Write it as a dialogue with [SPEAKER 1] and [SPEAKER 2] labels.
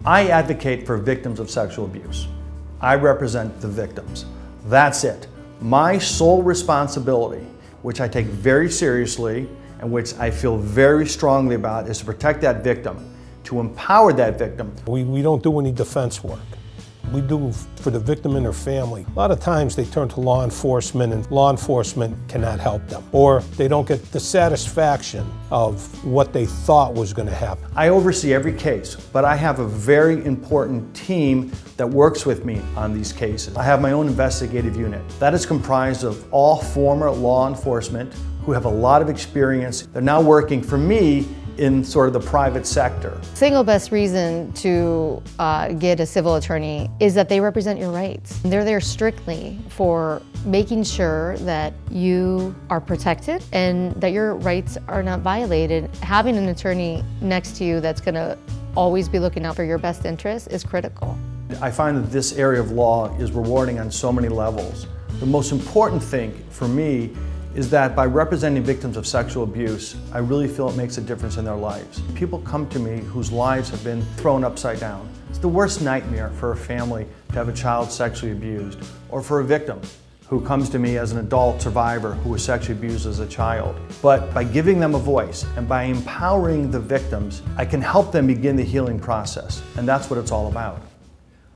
[SPEAKER 1] I advocate for victims of sexual abuse. I represent the victims. That's it. My sole responsibility, which I take very seriously and which I feel very strongly about, is to protect that victim, to empower that victim.
[SPEAKER 2] We don't do any defense work. We do for the victim and their family. A lot of times they turn to law enforcement and law enforcement cannot help them, or they don't get the satisfaction of what they thought was going to happen.
[SPEAKER 1] I oversee every case, but I have a very important team that works with me on these cases. I have my own investigative unit. That is comprised of all former law enforcement who have a lot of experience. They're now working for me in sort of the private sector.
[SPEAKER 3] Single best reason to get a civil attorney is that they represent your rights. They're there strictly for making sure that you are protected and that your rights are not violated. Having an attorney next to you that's going to always be looking out for your best interests is critical.
[SPEAKER 1] I find that this area of law is rewarding on so many levels. The most important thing for me is that by representing victims of sexual abuse, I really feel it makes a difference in their lives. People come to me whose lives have been thrown upside down. It's the worst nightmare for a family to have a child sexually abused, or for a victim who comes to me as an adult survivor who was sexually abused as a child. But by giving them a voice and by empowering the victims, I can help them begin the healing process, and that's what it's all about.